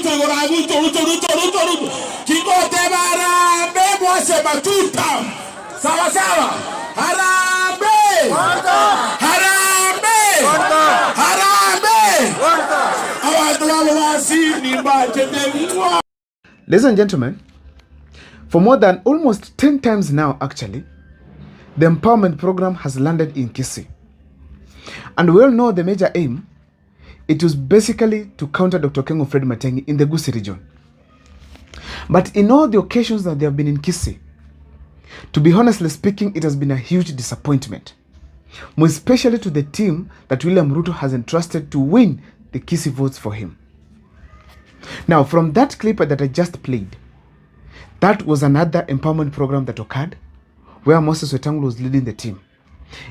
Ruto. Kigote Harambe mwasema tuta. Sawa sawa. Harambe. Harambe. Harambe. Ladies and gentlemen, for more than almost 10 times now actually, the empowerment program has landed in Kisii. And we all know the major aim, it was basically to counter Dr. Okengo Fred Matiang'i in the Kisii region. But in all the occasions that they have been in Kisii, to be honestly speaking, it has been a huge disappointment, more especially to the team that William Ruto has entrusted to win the Kisii votes for him. Now, from that clip that I just played, that was another empowerment program that occurred where Moses Wetangula was leading the team.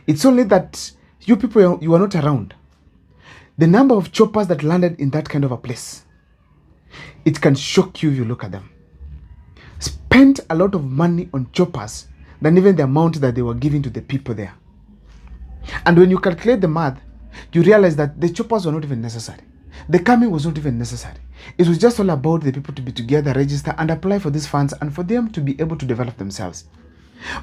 It's only that you people, you are not around. The number of choppers that landed in that kind of a place, it can shock you if you look at them. Spent a lot of money on choppers than even the amount that they were giving to the people there. And when you calculate the math, you realize that the choppers were not even necessary. The coming was not even necessary. It was just all about the people to be together, register and apply for these funds and for them to be able to develop themselves.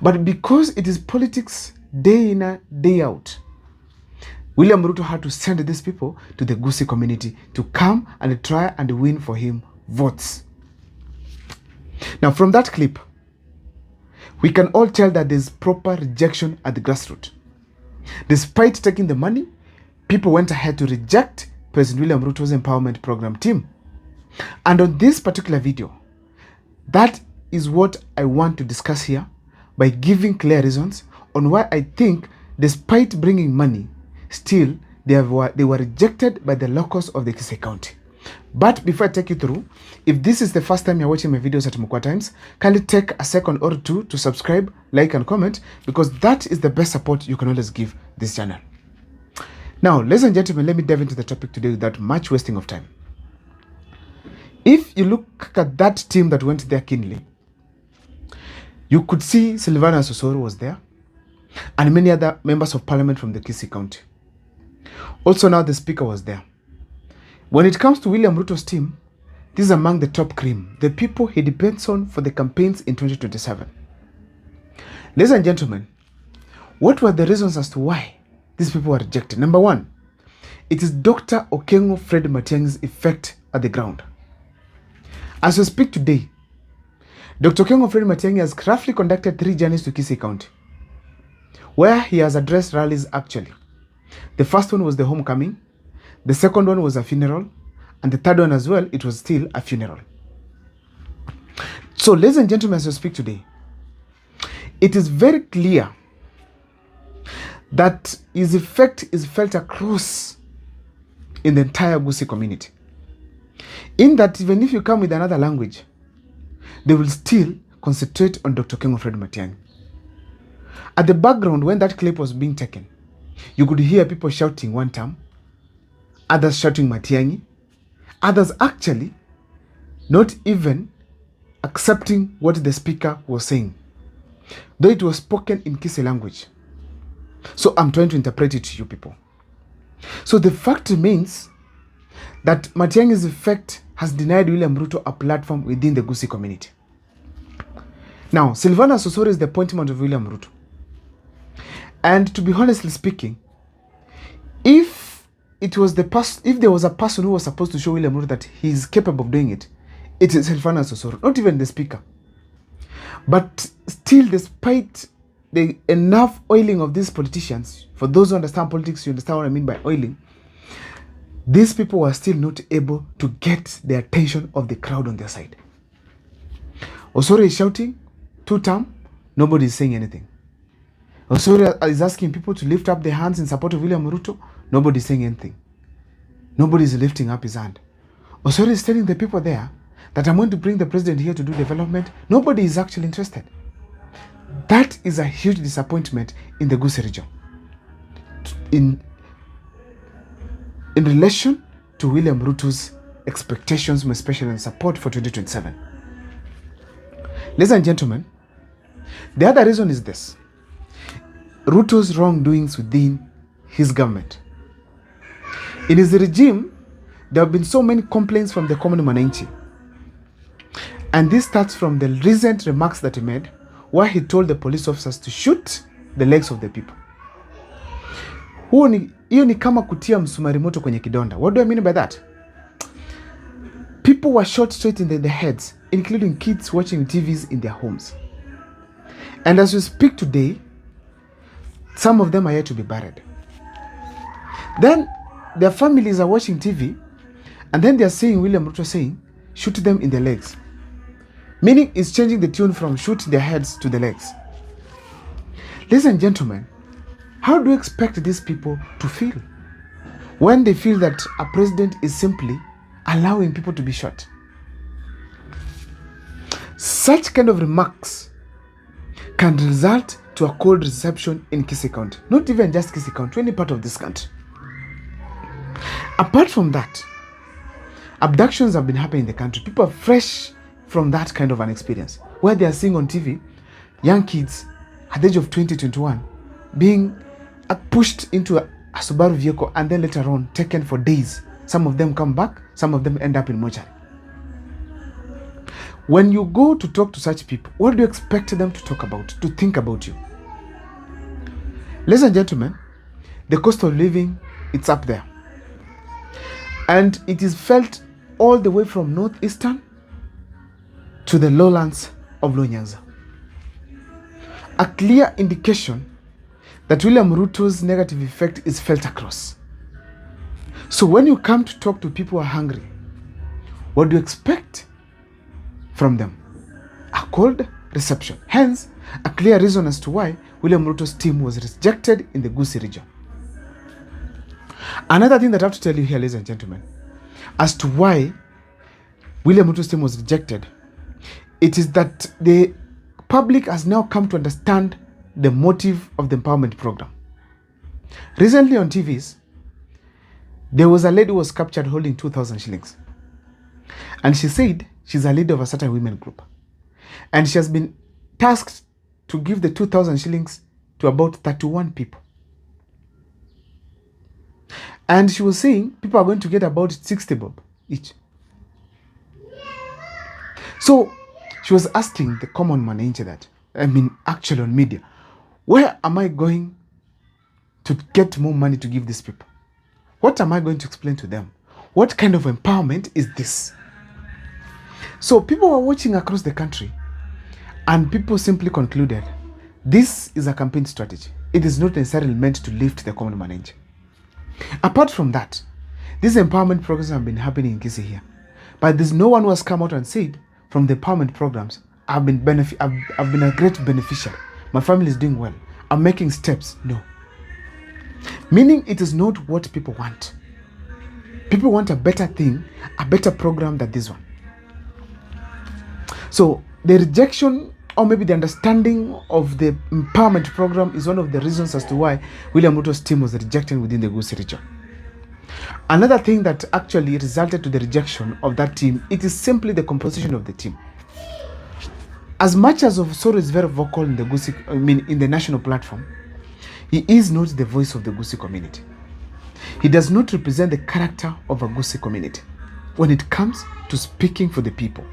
But because it is politics day in, day out, William Ruto had to send these people to the Kisii community to come and try and win for him votes. Now, from that clip, we can all tell that there's proper rejection at the grassroots. Despite taking the money, people went ahead to reject President William Ruto's empowerment program team. And on this particular video, that is what I want to discuss here by giving clear reasons on why I think, despite bringing money, still they were rejected by the locals of the Kisii County. But before I take you through, if this is the first time you're watching my videos at Mukwa Times, kindly take a second or two to subscribe, like and comment, because that is the best support you can always give this channel. Now, ladies and gentlemen, let me dive into the topic today without much wasting of time. If you look at that team that went there keenly, you could see Silvana Sosoro was there and many other members of parliament from the Kisii County. Also now the speaker was there. When it comes to William Ruto's team, this is among the top cream, the people he depends on for the campaigns in 2027. Ladies and gentlemen, what were the reasons as to why these people were rejected? Number one, it is Dr. Okengo Fred Matiang'i's effect at the ground. As we speak today, Dr. Okengo Fred Matiang'i has roughly conducted 3 journeys to Kisii County, where he has addressed rallies actually. The first one was the homecoming, the second one was a funeral, and the third one as well, it was still a funeral. So, ladies and gentlemen, as we speak today, it is very clear that his effect is felt across in the entire Kisii community. In that even if you come with another language, they will still concentrate on Dr. Okengo Fred Matiang'i. At the background, when that clip was being taken, you could hear people shouting one term, others shouting Matiang'i, others actually not even accepting what the speaker was saying, though it was spoken in Kisii language. So I'm trying to interpret it to you people. So the fact remains that Matiang'i's effect has denied William Ruto a platform within the Kisii community. Now, Silvana Sosoro is the appointment of William Ruto. And to be honestly speaking, if there was a person who was supposed to show William Ruto that he is capable of doing it, it is Silvana Sosoro, not even the speaker. But still, despite the enough oiling of these politicians, for those who understand politics, you understand what I mean by oiling, these people were still not able to get the attention of the crowd on their side. Osoro is shouting, 2-term, nobody is saying anything. Osoro is asking people to lift up their hands in support of William Ruto, nobody is saying anything. Nobody is lifting up his hand. Osoro is telling the people there that I'm going to bring the president here to do development. Nobody is actually interested. That is a huge disappointment in the Kisii region. In relation to William Ruto's expectations, especially in support for 2027. Ladies and gentlemen, the other reason is this. Ruto's wrongdoings within his government. In his regime, there have been so many complaints from the common mwananchi. And this starts from the recent remarks that he made, where he told the police officers to shoot the legs of the people. Hiyo ni kama kutia msumari moto kwenye kidonda. What do I mean by that? People were shot straight in the heads, including kids watching TVs in their homes. And as we speak today, some of them are yet to be buried. Then their families are watching TV, and then they are seeing William Ruto saying, shoot them in the legs. Meaning it's changing the tune from shoot their heads to the legs. Ladies and gentlemen, how do you expect these people to feel when they feel that a president is simply allowing people to be shot? Such kind of remarks can result to a cold reception in Kisii County. Not even just Kisii County, any part of this country. Apart from that, abductions have been happening in the country. People are fresh from that kind of an experience, where they are seeing on TV young kids at the age of 20, 21 being pushed into a Subaru vehicle and then later on taken for days. Some of them come back, some of them end up in mortuary. When you go to talk to such people, what do you expect them to talk about, to think about you? Ladies and gentlemen, the cost of living, it's up there. And it is felt all the way from northeastern to the lowlands of Nyanza. A clear indication that William Ruto's negative effect is felt across. So when you come to talk to people who are hungry, what do you expect from them? A cold reception. Hence, a clear reason as to why William Ruto's team was rejected in the Kisii region. Another thing that I have to tell you here, ladies and gentlemen, as to why William Ruto's team was rejected, it is that the public has now come to understand the motive of the empowerment program. Recently on TVs, there was a lady who was captured holding 2,000 shillings. And she said she's a leader of a certain women group. And she has been tasked to give the 2,000 shillings to about 31 people. And she was saying people are going to get about 60 bob each. So she was asking the common mwananchi that, actually on media, where am I going to get more money to give these people? What am I going to explain to them? What kind of empowerment is this? So people were watching across the country, and people simply concluded, this is a campaign strategy. It is not necessarily meant to lift the common mwananchi. Apart from that, these empowerment programs have been happening in Kisii here. But there's no one who has come out and said, from the empowerment programs, I've been a great beneficiary. My family is doing well. I'm making steps. No. Meaning it is not what people want. People want a better thing, a better program than this one. So the rejection, or maybe the understanding of the empowerment program, is one of the reasons as to why William Ruto's team was rejected within the Kisii region. Another thing that actually resulted to the rejection of that team, it is simply the composition of the team. As much as Osoro is very vocal in the Kisii, in the national platform, he is not the voice of the Kisii community. He does not represent the character of a Kisii community when it comes to speaking for the people.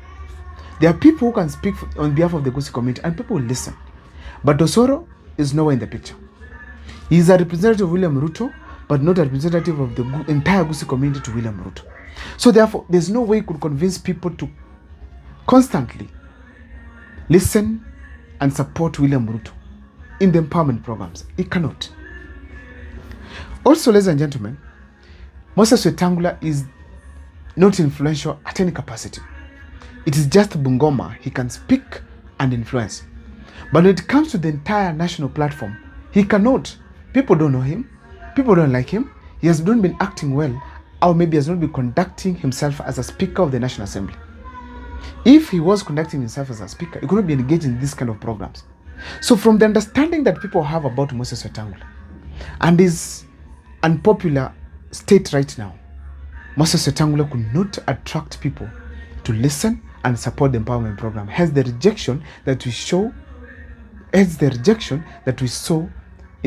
There are people who can speak on behalf of the Kisii community and people will listen. But Osoro is nowhere in the picture. He is a representative of William Ruto, but not a representative of the entire Kisii community to William Ruto. So therefore, there's no way he could convince people to constantly listen and support William Ruto in the empowerment programs. He cannot. Also, ladies and gentlemen, Moses Wetangula is not influential at any capacity. It is just Bungoma he can speak and influence. But when it comes to the entire national platform, he cannot. People don't know him. People don't like him. He has not been acting well, or maybe has not been conducting himself as a speaker of the National Assembly. If he was conducting himself as a speaker, he could not be engaged in these kind of programs. So from the understanding that people have about Moses Wetangula and his unpopular state right now, Moses Wetangula could not attract people to listen and support the empowerment program. Hence the rejection that we saw in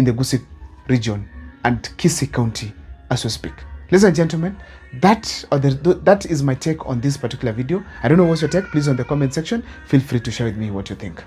the Kisii region and Kisii County as we speak. Ladies and gentlemen, That is my take on this particular video. I don't know what's your take. Please on the comment section, feel free to share with me what you think.